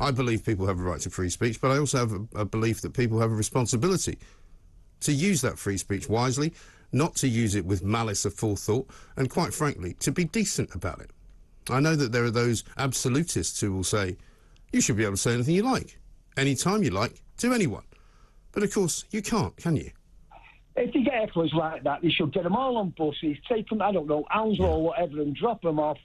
I believe people have a right to free speech, but I also have a belief that people have a responsibility to use that free speech wisely, not to use it with malice aforethought, and quite frankly, to be decent about it. I know that there are those absolutists who will say, you should be able to say anything you like, anytime you like, to anyone. But of course, you can't, can you? If you get heckles like that, you should get them all on buses, take them, I don't know, Hounslow or whatever, and drop them off,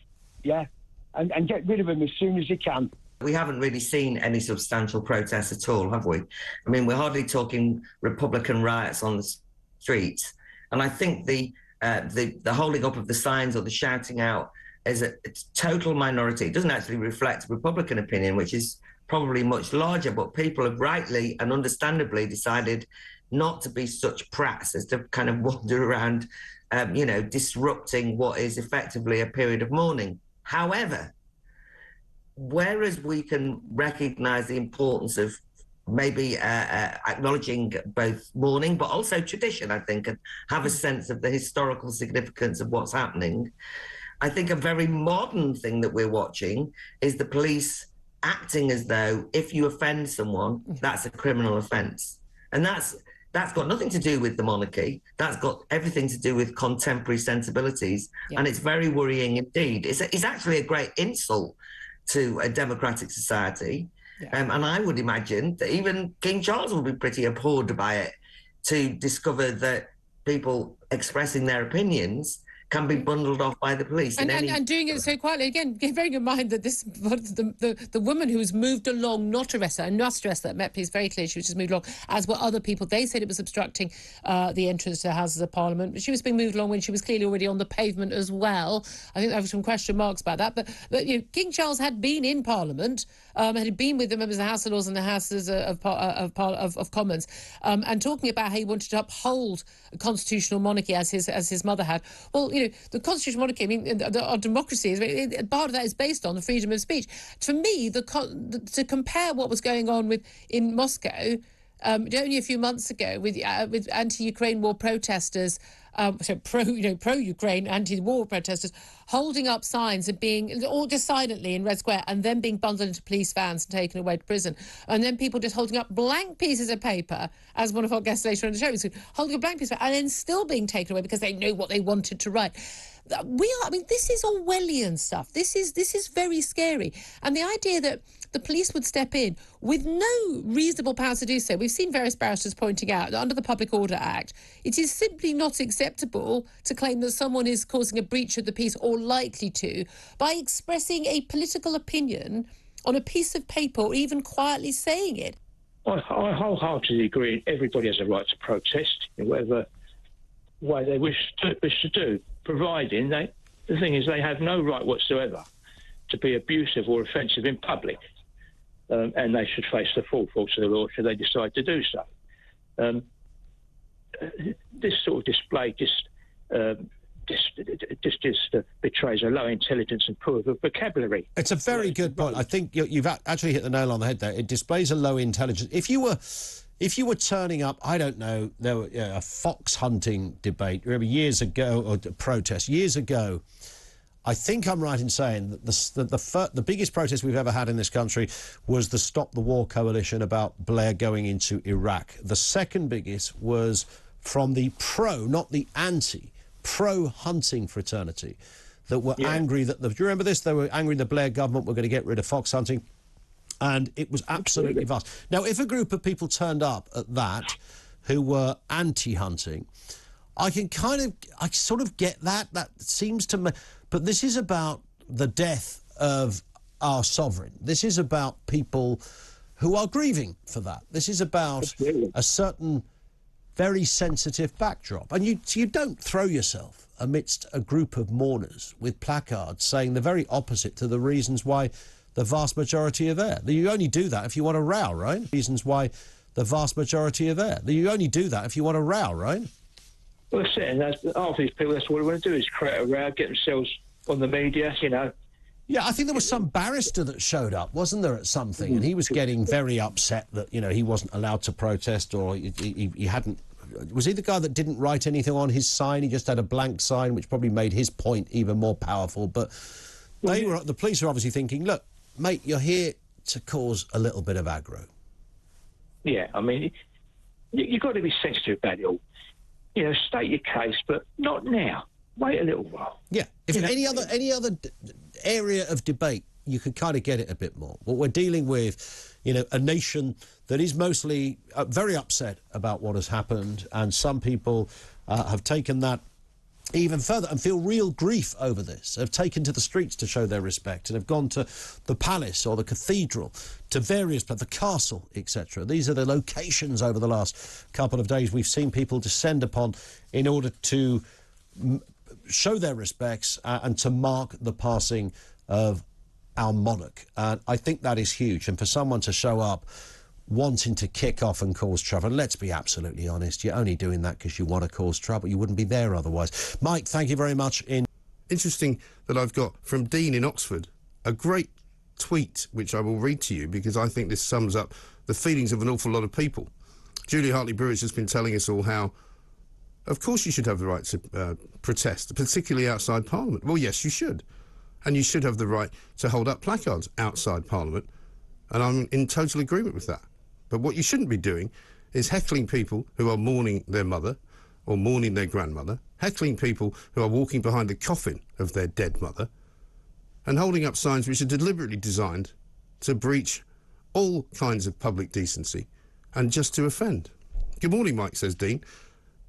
yeah, and get rid of them as soon as you can. We haven't really seen any substantial protests at all, have we? I mean, we're hardly talking Republican riots on the streets. And I think the holding up of the signs or the shouting out is a total minority. It doesn't actually reflect Republican opinion, which is probably much larger, but people have rightly and understandably decided not to be such prats as to kind of wander around, disrupting what is effectively a period of mourning. However, whereas we can recognise the importance of maybe acknowledging both mourning but also tradition, I think, and have a sense of the historical significance of what's happening, I think a very modern thing that we're watching is the police acting as though if you offend someone, that's a criminal offence. And that's got nothing to do with the monarchy. That's got everything to do with contemporary sensibilities. Yeah. And it's very worrying indeed. It's actually a great insult to a democratic society. Yeah. And I would imagine that even King Charles would be pretty abhorred by it, to discover that people expressing their opinions can be bundled off by the police. And doing it so quietly. Again, bearing in mind that the woman who was moved along, not arrested, and not arrested, that Met Police very clear she was just moved along, as were other people. They said it was obstructing the entrance to the Houses of Parliament, but she was being moved along when she was clearly already on the pavement as well. I think there were some question marks about that. But King Charles had been in Parliament, had been with the members of the House of Lords and the Houses of Commons, and talking about how he wanted to uphold a constitutional monarchy as his mother had. Well, the constitutional monarchy, I mean, our democracy, part of that is based on the freedom of speech. For me, to compare what was going on in Moscow only a few months ago with anti-Ukraine war protesters, pro-Ukraine anti-war protesters holding up signs and being all just silently in Red Square, and then being bundled into police vans and taken away to prison, and then people just holding up blank pieces of paper, as one of our guests later on the show was holding a blank piece of paper, and then still being taken away because they know what they wanted to write. This is Orwellian stuff. This is very scary. And the idea that the police would step in with no reasonable powers to do so. We've seen various barristers pointing out that under the Public Order Act, it is simply not acceptable to claim that someone is causing a breach of the peace or likely to by expressing a political opinion on a piece of paper or even quietly saying it. I wholeheartedly agree. Everybody has a right to protest in whatever way they wish to do, providing the thing is they have no right whatsoever to be abusive or offensive in public. And they should face the full force of the law should they decide to do so. This sort of display just betrays a low intelligence and poor vocabulary. It's a very good point. I think you've actually hit the nail on the head there. It displays a low intelligence. If you were turning up, I don't know, there were a fox hunting debate, remember years ago, or protest years ago. I think I'm right in saying that the biggest protest we've ever had in this country was the Stop the War coalition about Blair going into Iraq. The second biggest was from the pro, not the anti, pro-hunting fraternity that were angry that do you remember this? They were angry the Blair government were going to get rid of fox hunting, and it was absolutely vast. Now, if a group of people turned up at that who were anti-hunting, I sort of get that. That seems to me. But this is about the death of our sovereign. This is about people who are grieving for that. This is about a certain very sensitive backdrop. And you don't throw yourself amidst a group of mourners with placards saying the very opposite to the reasons why the vast majority are there. You only do that if you want a row, right? Reasons why the vast majority are there. You only do that if you want a row, right? Well, that's it. And half these people, that's what they want to do, is create a row, get themselves on the media, Yeah, I think there was some barrister that showed up, wasn't there, at something, and he was getting very upset that, he wasn't allowed to protest, or he hadn't... Was he the guy that didn't write anything on his sign? He just had a blank sign, which probably made his point even more powerful. But the police are obviously thinking, look, mate, you're here to cause a little bit of aggro. Yeah, I mean, you've got to be sensitive about it all. You know, state your case, but not now. Wait a little while. Yeah. If any other area of debate, you could kind of get it a bit more. But we're dealing with, you know, a nation that is mostly very upset about what has happened, and some people have taken that even further and feel real grief over this, have taken to the streets to show their respect and have gone to the palace or the cathedral, to various places, the castle, etc. These are the locations over the last couple of days we've seen people descend upon in order to show their respects and to mark the passing of our monarch. And I think that is huge. And for someone to show up wanting to kick off and cause trouble, let's be absolutely honest, you're only doing that because you want to cause trouble. You wouldn't be there otherwise. Mike, thank you very much. Interesting that I've got from Dean in Oxford a great tweet which I will read to you because I think this sums up the feelings of an awful lot of people. Julia Hartley-Brewer's just been telling us all how, of course, you should have the right to protest, particularly outside Parliament. Well, yes, you should. And you should have the right to hold up placards outside Parliament. And I'm in total agreement with that. But what you shouldn't be doing is heckling people who are mourning their mother or mourning their grandmother, heckling people who are walking behind the coffin of their dead mother, and holding up signs which are deliberately designed to breach all kinds of public decency and just to offend. Good morning, Mike, says Dean.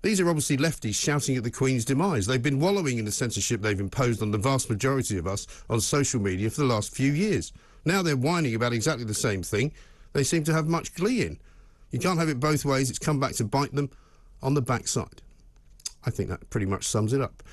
These are obviously lefties shouting at the Queen's demise. They've been wallowing in the censorship they've imposed on the vast majority of us on social media for the last few years. Now they're whining about exactly the same thing. They seem to have much glee in. You can't have it both ways. It's come back to bite them on the backside. I think that pretty much sums it up.